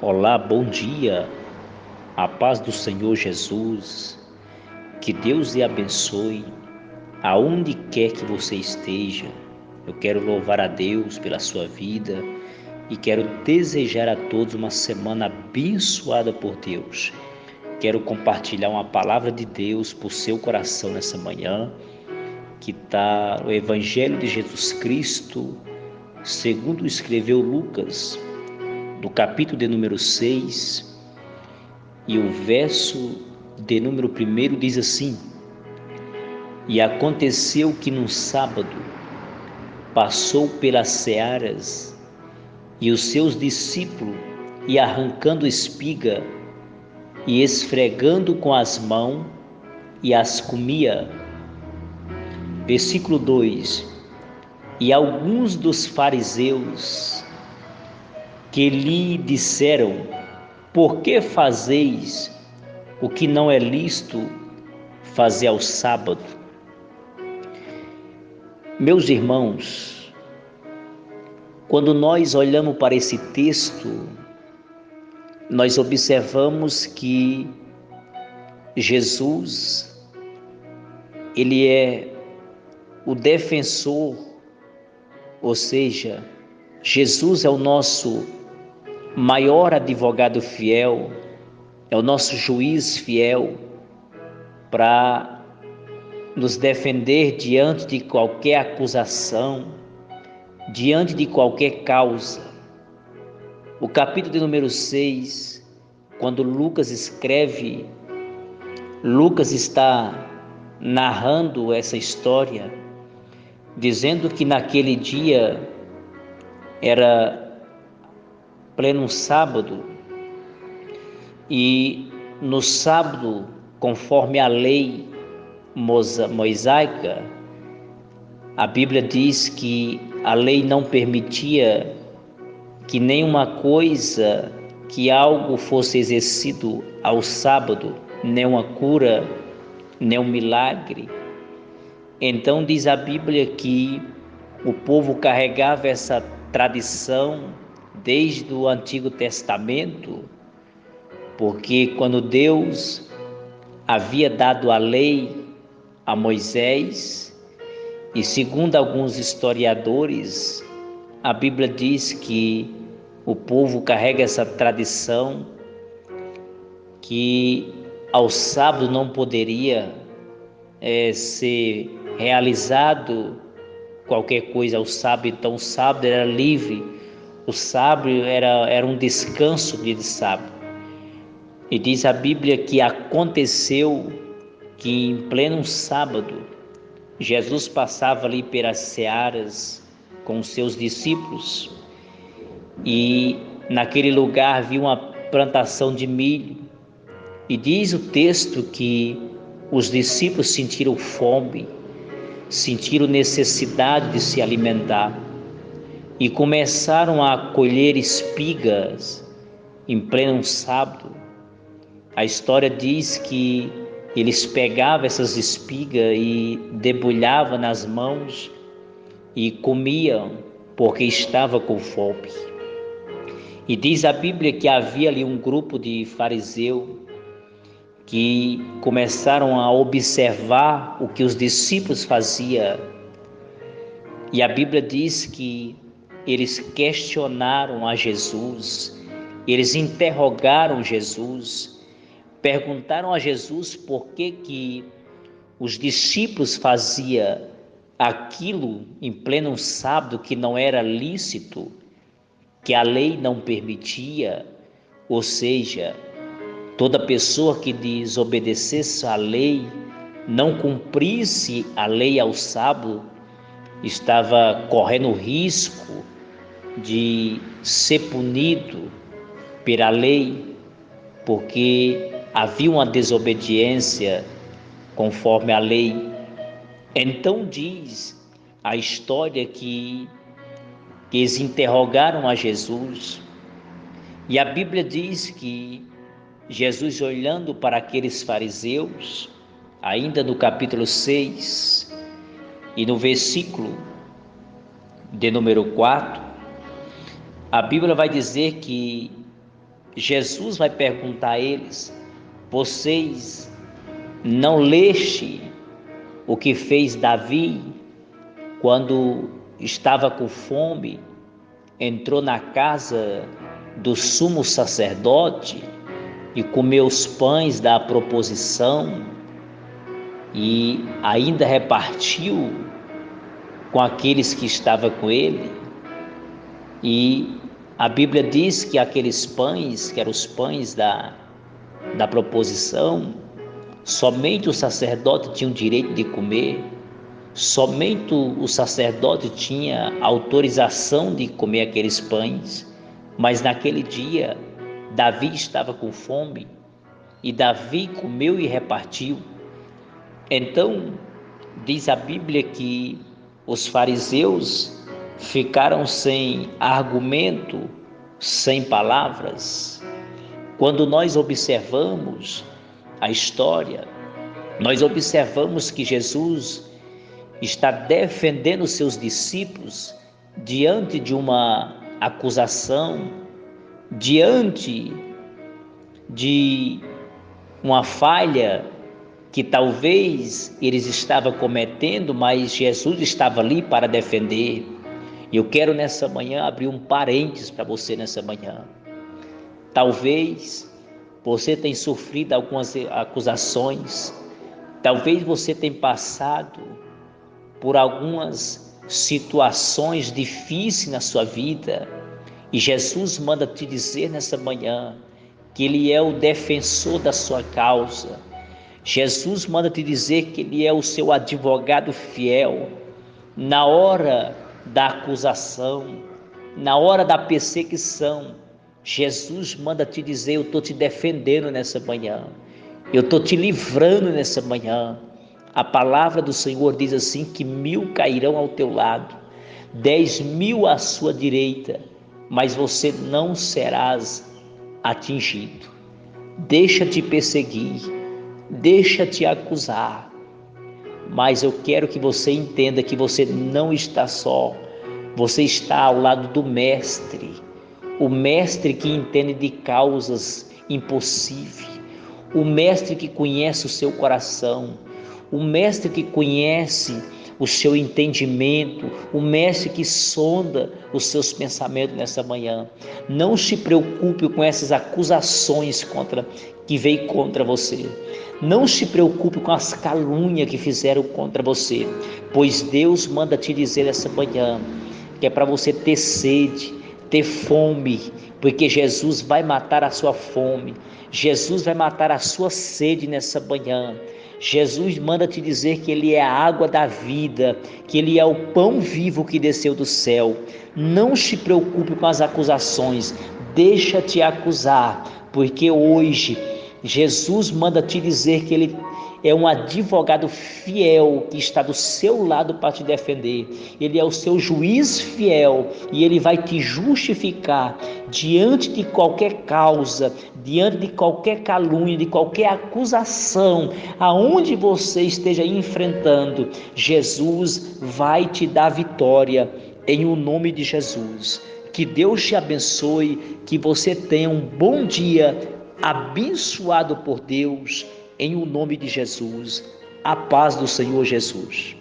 Olá, bom dia, a paz do Senhor Jesus, que Deus lhe abençoe, aonde quer que você esteja. Eu quero louvar a Deus pela sua vida e quero desejar a todos uma semana abençoada por Deus. Quero compartilhar uma palavra de Deus por seu coração nessa manhã, que está no Evangelho de Jesus Cristo, segundo escreveu Lucas, do capítulo de número 6. E o verso de número 1 diz assim: E aconteceu que num sábado passou pelas searas, e os seus discípulos, e arrancando espiga, e esfregando com as mãos, e as comia. Versículo 2: E alguns dos fariseus que lhe disseram: Por que fazeis o que não é lícito fazer ao sábado? Meus irmãos, quando nós olhamos para esse texto, nós observamos que Jesus, ele é o defensor, ou seja, Jesus é o nosso maior advogado fiel, é o nosso juiz fiel para nos defender diante de qualquer acusação, diante de qualquer causa. O capítulo de número 6, quando Lucas escreve, Lucas está narrando essa história, dizendo que naquele dia era pleno sábado, e no sábado, conforme a lei mosaica, a Bíblia diz que a lei não permitia que nenhuma coisa, que algo fosse exercido ao sábado, nem uma cura, nem um milagre. Então diz a Bíblia que o povo carregava essa tradição desde o Antigo Testamento, porque quando Deus havia dado a lei a Moisés, e segundo alguns historiadores, a Bíblia diz que o povo carrega essa tradição que ao sábado não poderia ser realizado qualquer coisa ao sábado. Então o sábado era livre, o sábado era um descanso dia de sábado. E diz a Bíblia que aconteceu que em pleno sábado Jesus passava ali pelas searas com os seus discípulos, e naquele lugar havia uma plantação de milho, e diz o texto que os discípulos sentiram fome, sentiram necessidade de se alimentar, e começaram a colher espigas em pleno sábado. A história diz que eles pegavam essas espigas e debulhavam nas mãos e comiam, porque estava com fome. E diz a Bíblia que havia ali um grupo de fariseus que começaram a observar o que os discípulos faziam. E a Bíblia diz que eles questionaram a Jesus, eles interrogaram Jesus, perguntaram a Jesus por que os discípulos faziam aquilo em pleno sábado que não era lícito, que a lei não permitia, ou seja, toda pessoa que desobedecesse à lei, não cumprisse a lei ao sábado, estava correndo risco de ser punido pela lei, porque havia uma desobediência conforme a lei. Então diz a história que eles interrogaram a Jesus, e a Bíblia diz que Jesus, olhando para aqueles fariseus, ainda no capítulo 6 e no versículo de número 4, a Bíblia vai dizer que Jesus vai perguntar a eles: vocês não leste o que fez Davi quando estava com fome, entrou na casa do sumo sacerdote e comeu os pães da proposição e ainda repartiu com aqueles que estavam com ele? E a Bíblia diz que aqueles pães, que eram os pães da proposição, somente o sacerdote tinha o direito de comer, somente o sacerdote tinha autorização de comer aqueles pães. Mas naquele dia, Davi estava com fome e Davi comeu e repartiu. Então, diz a Bíblia que os fariseus ficaram sem argumento, sem palavras. Quando nós observamos a história, nós observamos que Jesus está defendendo seus discípulos diante de uma acusação, diante de uma falha que talvez eles estavam cometendo, mas Jesus estava ali para defender. E eu quero nessa manhã abrir um parênteses para você nessa manhã. Talvez você tenha sofrido algumas acusações, talvez você tenha passado por algumas situações difíceis na sua vida, e Jesus manda te dizer nessa manhã que Ele é o defensor da sua causa. Jesus manda te dizer que Ele é o seu advogado fiel na hora da acusação, na hora da perseguição. Jesus manda te dizer: eu estou te defendendo nessa manhã, eu estou te livrando nessa manhã. A palavra do Senhor diz assim: que 1000 cairão ao teu lado, 10.000 à sua direita, mas você não serás atingido. Deixa te perseguir, deixa te acusar, mas eu quero que você entenda que você não está só, você está ao lado do Mestre, o Mestre que entende de causas impossíveis, o Mestre que conhece o seu coração, o Mestre que conhece o seu entendimento, o Mestre que sonda os seus pensamentos nessa manhã. Não se preocupe com essas acusações que veio contra você. Não se preocupe com as calúnias que fizeram contra você, pois Deus manda te dizer essa manhã que é para você ter sede, ter fome, porque Jesus vai matar a sua fome, Jesus vai matar a sua sede nessa manhã. Jesus manda te dizer que Ele é a água da vida, que Ele é o pão vivo que desceu do céu. Não se preocupe com as acusações, deixa te acusar, porque hoje Jesus manda te dizer que Ele é um advogado fiel que está do seu lado para te defender. Ele é o seu juiz fiel e Ele vai te justificar diante de qualquer causa, diante de qualquer calúnia, de qualquer acusação, aonde você esteja enfrentando. Jesus vai te dar vitória em o nome de Jesus. Que Deus te abençoe, que você tenha um bom dia abençoado por Deus, em o nome de Jesus. A paz do Senhor Jesus.